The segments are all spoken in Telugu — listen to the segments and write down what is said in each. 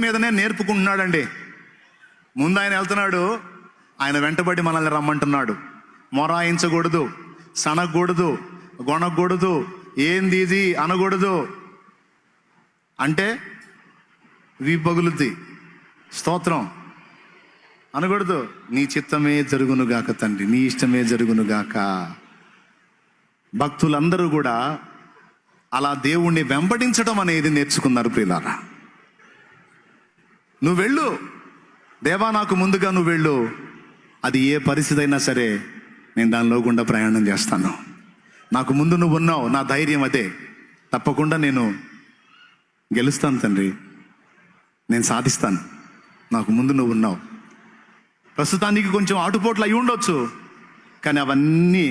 మీదనే నేర్పుకుంటున్నాడండి. ముందు ఆయన వెళ్తున్నాడు, ఆయన వెంటబడి మనల్ని రమ్మంటున్నాడు. మొరాయించకూడదు, సనగకూడదు, గొనకూడదు, ఏంది ఇది అనకూడదు. అంటే పగులుద్ది, స్తోత్రం అనకూడదు. నీ చిత్తమే జరుగునుగాక తండ్రి, నీ ఇష్టమే జరుగునుగాక. భక్తులందరూ కూడా అలా దేవుణ్ణి వెంబడించడం అనేది నేర్చుకున్నారు. ప్రియులారా, నువ్వు వెళ్ళు, దేవా నాకు ముందుగా నువ్వు వెళ్ళు, అది ఏ పరిస్థితి అయినా సరే నేను దానిలో గుండా ప్రయాణం చేస్తాను. నాకు ముందు నువ్వు ఉన్నావు, నా ధైర్యం అదే, తప్పకుండా నేను గెలుస్తాను తండ్రి, నేను సాధిస్తాను, నాకు ముందు నువ్వు ఉన్నావు. ప్రస్తుతానికి కొంచెం ఆటుపోట్లు అయి ఉండొచ్చు, కానీ అవన్నీ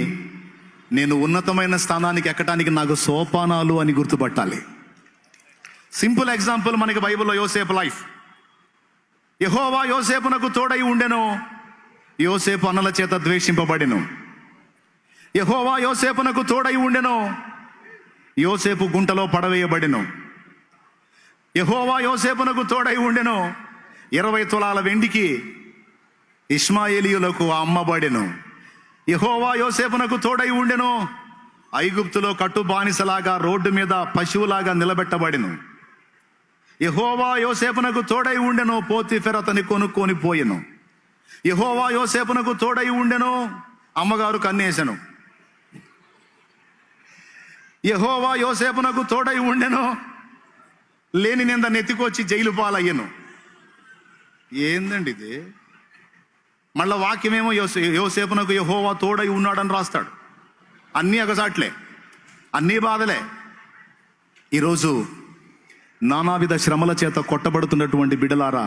నేను ఉన్నతమైన స్థానానికి ఎక్కడానికి నాకు సోపానాలు అని గుర్తుపట్టాలి. సింపుల్ ఎగ్జాంపుల్ మనకి బైబిల్లో యోసేపు లైఫ్. యెహోవా యోసేపునకు తోడై ఉండెను, యోసేపు అన్నల చేత ద్వేషింపబడెను. యెహోవా యోసేపునకు తోడై ఉండెను, యోసేపు గుంటలో పడవేయబడెను. యెహోవా యోసేపునకు తోడై ఉండెను, 20 తులాల వెండికి ఇష్మాయేలీయులకు అమ్మబడెను. యెహోవా యోసేపునకు తోడై ఉండెను, ఐగుప్తులో కట్టు బానిసలాగా రోడ్డు మీద పశువులాగా నిలబెట్టబడెను. యెహోవా యోసేపునకు తోడై ఉండెను, పోతీఫెర అతని కొనుక్కొని పోయెను. యెహోవా యోసేపునకు తోడై ఉండెను, అమ్మగారు కన్నేసెను. యెహోవా యోసేపునకు తోడై ఉండెను, లేని నింద నెత్తికొచ్చి జైలు పాలయ్యను. ఏందండి ఇది? మళ్ళా వాక్యమేమో యోసేపునకు యెహోవా తోడై ఉన్నాడని రాస్తాడు. అన్నీ అగసాట్లే, అన్నీ బాధలే. ఈరోజు నానావిధ శ్రమల చేత కొట్టబడుతున్నటువంటి బిడ్డలారా,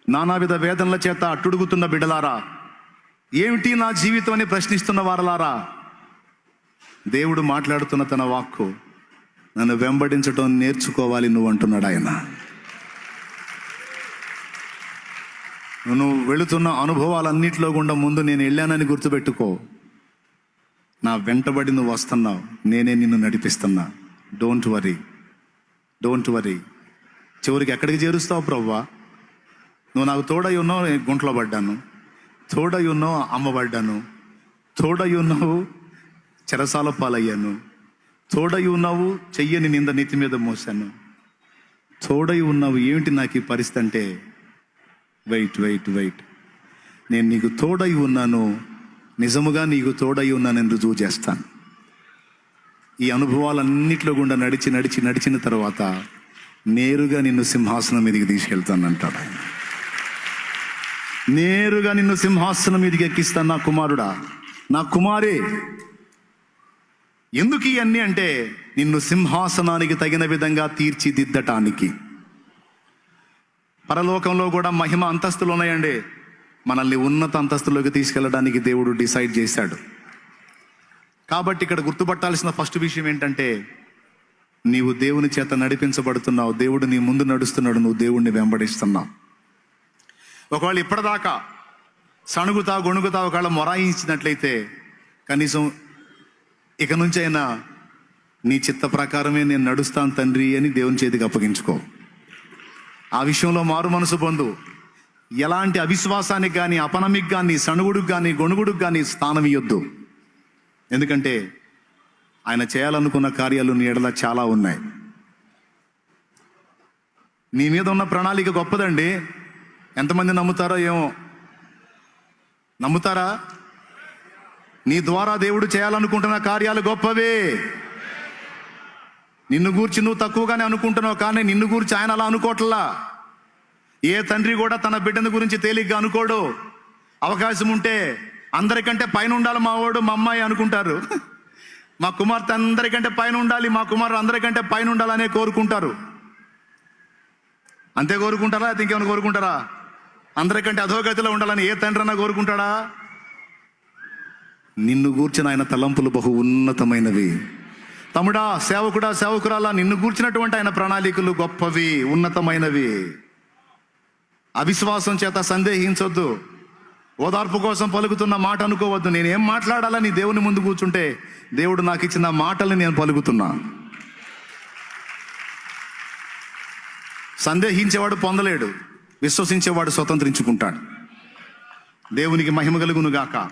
నానావిధ వేదనల చేత అట్టుడుగుతున్న బిడ్డలారా, ఏమిటి నా జీవితం అని ప్రశ్నిస్తున్న వారలారా, దేవుడు మాట్లాడుతున్న తన వాక్కు, నన్ను వెంబడించడం నేర్చుకోవాలి నువ్వు అంటున్నాడు ఆయన. నువ్వు వెళుతున్న అనుభవాలన్నింటిలో గుండా ముందు నేను వెళ్ళానని గుర్తుపెట్టుకో. నా వెంటబడి నువ్వు వస్తున్నావు, నేనే నిన్ను నడిపిస్తున్నా. Don't worry, don't worry. చివరికి ఎక్కడికి చేరుస్తావు ప్రభువా? నువ్వు నాకు తోడై ఉన్నావు, నేను గుంట్లో పడ్డాను, తోడై ఉన్నావు అమ్మబడ్డాను, తోడై ఉన్నావు చెరసాల పాలయ్యాను, తోడై ఉన్నావు చెయ్యని నింద నెత్తి మీద మోసాను, తోడై ఉన్నావు. ఏమిటి నాకు ఈ పరిస్థితి అంటే, వెయిట్ వెయిట్ వెయిట్, నేను నీకు తోడై ఉన్నాను, నిజముగా నీకు తోడై ఉన్నానని రుజువు చేస్తాను. ఈ అనుభవాలన్నింటిలో గుండా నడిచిన తర్వాత నేరుగా నిన్ను సింహాసనం మీదకి తీసుకెళ్తానంటాడు ఆయన. నేరుగా నిన్ను సింహాసనం మీదకి ఎక్కిస్తాను నా కుమారుడా, నా కుమారే. ఎందుకు ఇవన్నీ అంటే, నిన్ను సింహాసనానికి తగిన విధంగా తీర్చిదిద్దటానికి. పరలోకంలో కూడా మహిమ అంతస్తులు ఉన్నాయండి. మనల్ని ఉన్నత అంతస్తులోకి తీసుకెళ్ళడానికి దేవుడు డిసైడ్ చేశాడు. కాబట్టి ఇక్కడ గుర్తుపట్టాల్సిన ఫస్ట్ విషయం ఏంటంటే, నీవు దేవుని చేత నడిపించబడుతున్నావు, దేవుడు నీ ముందు నడుస్తున్నాడు, నువ్వు దేవుడిని వెంబడిస్తున్నావు. ఒకవేళ ఇప్పటిదాకా సణుగుతా గొణుగుతా ఒకవేళ మొరాయించినట్లయితే, కనీసం ఇక నుంచి అయినా నీ చిత్త ప్రకారమే నేను నడుస్తాను తండ్రి అని దేవుని చేతికి అప్పగించుకో. ఆ విషయంలో మారు మనసు పొందు. ఎలాంటి అవిశ్వాసానికి కానీ, అపనమికి కానీ, సణుగుడికి కానీ, గొణుగుడికి కానీ స్థానం ఇవ్వద్దు. ఎందుకంటే ఆయన చేయాలనుకున్న కార్యాలు నీ ఎడల చాలా ఉన్నాయి. నీ మీద ఉన్న ప్రణాళిక గొప్పదండి. ఎంతమంది నమ్ముతారో ఏమో. నమ్ముతారా? నీ ద్వారా దేవుడు చేయాలనుకుంటున్న కార్యాలు గొప్పవే. నిన్ను గూర్చి నువ్వు తక్కువగానే అనుకుంటున్నావు, కానీ నిన్ను గూర్చి ఆయన అలా అనుకోవట్లా. ఏ తండ్రి కూడా తన బిడ్డను గురించి తేలిగ్గా అనుకోడు. అవకాశం ఉంటే అందరికంటే పైన ఉండాలి మా వాడు, మా అమ్మాయి అనుకుంటారు. మా కుమార్తె అందరికంటే పైన ఉండాలి, మా కుమారుడు అందరికంటే పైన ఉండాలనే కోరుకుంటారు. అంతే కోరుకుంటారా? అయితే ఇంకేమైనా కోరుకుంటారా? అందరికంటే అధోగతిలో ఉండాలని ఏ తండ్రి అన్నా కోరుకుంటాడా? నిన్ను గూర్చిన ఆయన తలంపులు బహు ఉన్నతమైనవి. తమ్ముడా, సేవకుడా, సేవకురాలా, నిన్ను గూర్చినటువంటి ఆయన ప్రణాళికలు గొప్పవి, ఉన్నతమైనవి. అవిశ్వాసం చేత సందేహించొద్దు. ఓదార్పు కోసం పలుకుతున్న మాట అనుకోవద్దు. నేనేం మాట్లాడాలని దేవుని ముందు కూర్చుంటే, దేవుడు నాకు ఇచ్చిన మాటలు నేను పలుకుతున్నా. సందేహించేవాడు పొందలేడు, విశ్వసించేవాడు స్వతంత్రించుకుంటాడు. దేవునికి మహిమ కలుగును గాక.